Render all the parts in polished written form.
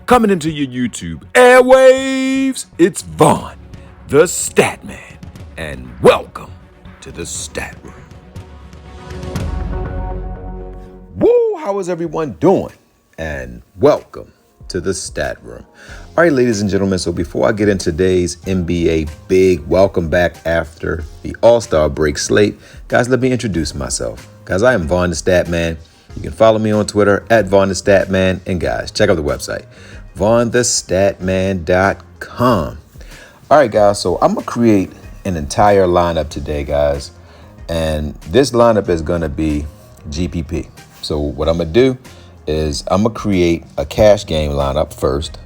Coming into your YouTube airwaves, it's Vaughn, the Statman, and welcome to the Stat Room. Woo, how is everyone doing? And welcome to the Stat Room. All right, ladies and gentlemen, so before I get into today's NBA big welcome back after the All-Star break slate, guys, let me introduce myself. Guys, I am Vaughn the Statman. You can follow me on Twitter at VonnTheStatman. And guys, check out the website, VonnTheStatman.com. All right, guys, so I'm going to create an entire lineup today, guys. And this lineup is going to be GPP. So what I'm going to do is I'm going to create a cash game lineup first.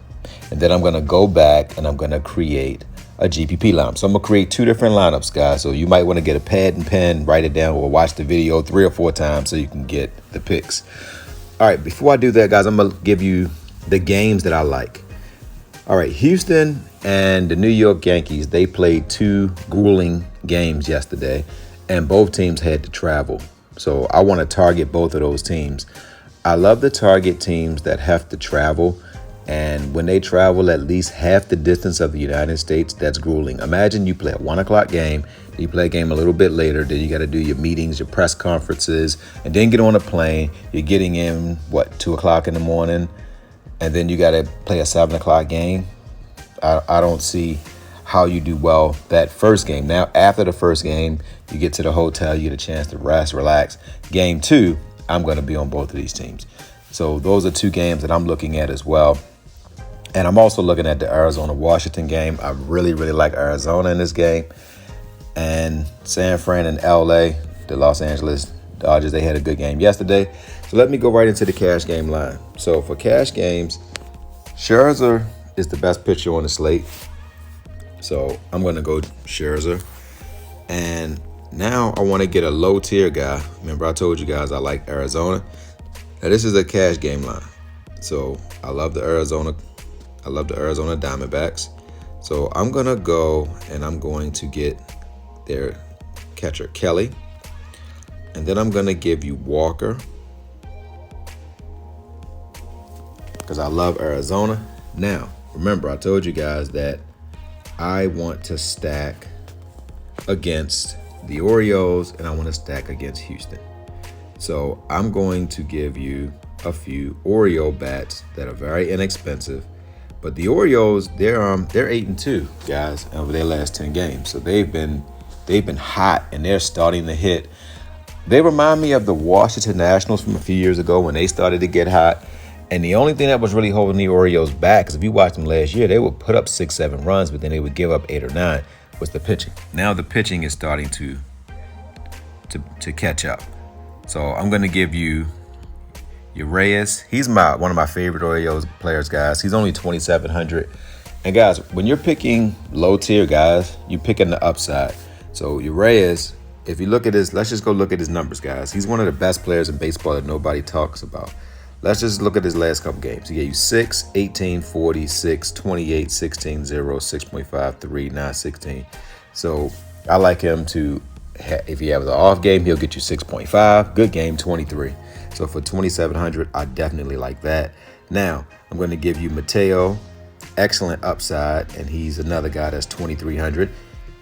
And then I'm going to go back and I'm going to create a GPP lineup. So I'm going to create two different lineups, guys. So you might want to get a pad and pen, write it down, or watch the video 3 or 4 times so you can get the picks. All right, before I do that, guys, I'm going to give you the games that I like. All right, Houston and the New York Yankees, they played 2 grueling games yesterday, and both teams had to travel. So I want to target both of those teams. I love to target teams that have to travel. And when they travel at least half the distance of the United States, that's grueling. Imagine you play a 1 o'clock game, you play a game a little bit later, then you got to do your meetings, your press conferences, and then get on a plane. You're getting in, 2 o'clock in the morning, and then you got to play a 7 o'clock game. I don't see how you do well that first game. Now, after the first game, you get to the hotel, you get a chance to rest, relax. Game 2, I'm going to be on both of these teams. So those are 2 games that I'm looking at as well. And I'm also looking at the Arizona-Washington game. I really, really like Arizona in this game. And San Fran and LA, the Los Angeles Dodgers, they had a good game yesterday. So let me go right into the cash game line. So for cash games, Scherzer is the best pitcher on the slate. So I'm going to go Scherzer. And now I want to get a low tier guy. Remember, I told you guys I like Arizona. Now this is a cash game line. So I love the Arizona Diamondbacks. So I'm going to go and I'm going to get their catcher, Kelly. And then I'm going to give you Walker, because I love Arizona. Now, remember, I told you guys that I want to stack against the Orioles and I want to stack against Houston. So I'm going to give you a few Oriole bats that are very inexpensive. But the Orioles, they're 8-2, guys, over their last 10 games. So they've been hot and they're starting to hit. They remind me of the Washington Nationals from a few years ago when they started to get hot. And the only thing that was really holding the Orioles back is if you watched them last year, they would put up 6-7 runs, but then they would give up 8 or 9, was the pitching. Now the pitching is starting to catch up. So I'm going to give you Reyes. He's one of my favorite Orioles players, guys. He's only 2,700. And guys, when you're picking low tier guys, you're picking the upside. So Reyes, if you look at his, let's just go look at his numbers, guys. He's one of the best players in baseball that nobody talks about. Let's just look at his last couple games. He gave you 6, 18, 40, 6, 28, 16, 0, 6.5, 3, 9, 16. So I like him to, if he has an off game, he'll get you 6.5. Good game, 23. So for 2,700, I definitely like that. Now, I'm going to give you Mateo, excellent upside, and he's another guy that's 2,300.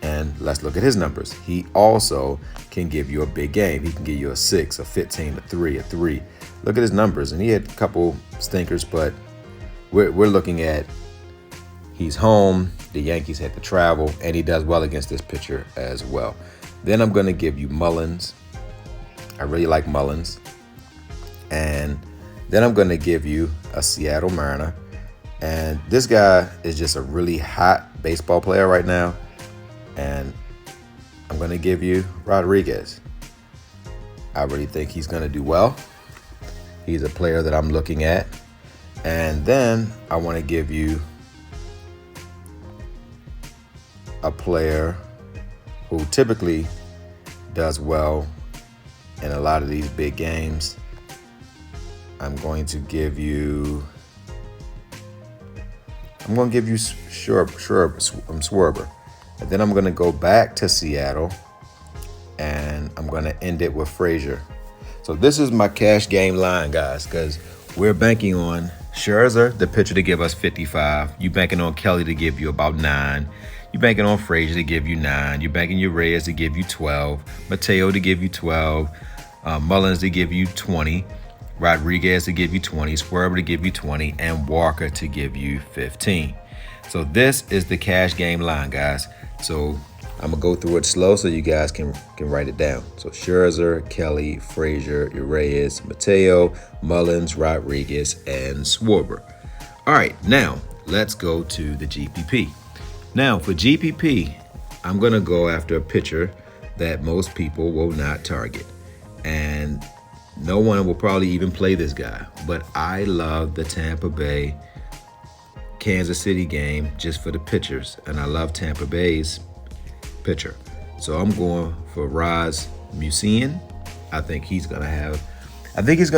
And let's look at his numbers. He also can give you a big game. He can give you a 6, a 15, a 3, a 3. Look at his numbers, and he had a couple stinkers, but we're looking at he's home, the Yankees had to travel, and he does well against this pitcher as well. Then I'm going to give you Mullins. I really like Mullins. And then I'm going to give you a Seattle Mariner. And this guy is just a really hot baseball player right now. And I'm going to give you Rodriguez. I really think he's going to do well. He's a player that I'm looking at. And then I want to give you a player who typically does well in a lot of these big games. I'm going to give you Schwarber. And then I'm going to go back to Seattle, and I'm going to end it with Frazier. So this is my cash game line, guys, because we're banking on Scherzer, the pitcher, to give us 55. You banking on Kelly to give you about 9. You banking on Frazier to give you 9. You banking your Reyes to give you 12. Mateo to give you 12. Mullins to give you 20. Rodriguez to give you 20. Swerve to give you 20. And Walker to give you 15. So this is the cash game line, guys. So I'm going to go through it slow so you guys can write it down. So Scherzer, Kelly, Frazier, Reyes, Mateo, Mullins, Rodriguez, and Schwarber. All right, now let's go to the GPP. Now for GPP, I'm going to go after a pitcher that most people will not target. And no one will probably even play this guy. But I love the Tampa Bay Kansas City game just for the pitchers. And I love Tampa Bay's pitcher. So I'm going for Mullins. I think he's going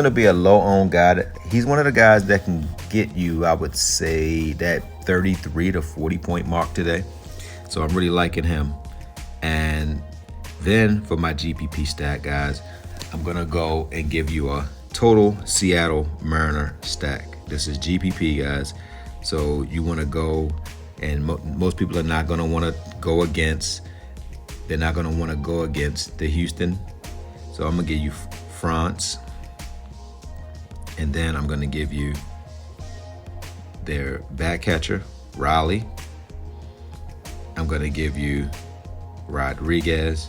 to be a low-owned guy. He's one of the guys that can get you, I would say, that 33 to 40 point mark today. So I'm really liking him. And then for my GPP stack, guys, I'm going to go and give you a total Seattle Mariner stack. This is GPP, guys. So you want to go, and most people are not going to want to go against. They're not going to want to go against the Houston. So I'm going to give you France. And then I'm going to give you their back catcher, Riley. I'm going to give you Rodriguez.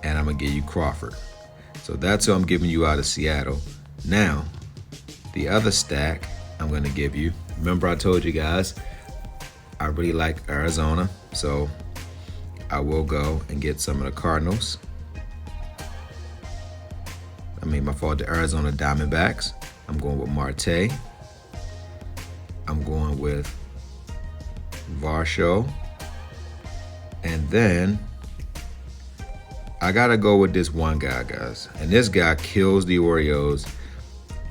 And I'm going to give you Crawford. So that's who I'm giving you out of Seattle. Now, the other stack I'm going to give you. Remember I told you guys, I really like Arizona. So I will go and get some of the Cardinals. The Arizona Diamondbacks. I'm going with Marte. I'm going with Varsho. And then I got to go with this one guy, guys. And this guy kills the Orioles.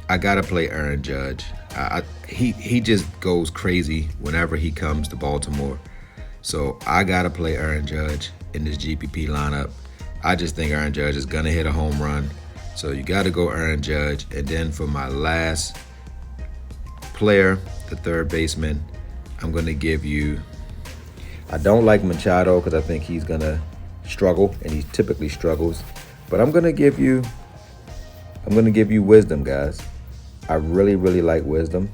I got to play Aaron Judge. He just goes crazy whenever he comes to Baltimore. So I got to play Aaron Judge in this GPP lineup. I just think Aaron Judge is going to hit a home run. So you got to go Aaron Judge. And then for my last player, the third baseman, I'm going to give you, I don't like Machado because I think he's going to struggle, and he typically struggles. But I'm going to give you Wisdom, guys. I really, really like Wisdom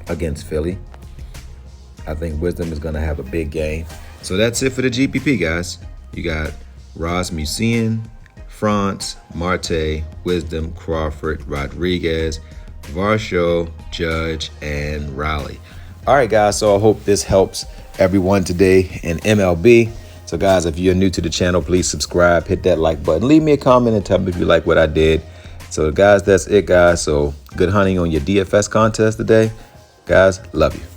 against Philly. I think Wisdom is going to have a big game. So that's it for the GPP, guys. You got Mullins, France, Marte, Wisdom, Crawford, Rodriguez, Varsho, Judge, and Riley. All right, guys, so I hope this helps everyone today in MLB. So, guys, if you're new to the channel, please subscribe, hit that like button, leave me a comment and tell me if you like what I did. So, guys, that's it, guys. So, good hunting on your DFS contest today. Guys, love you.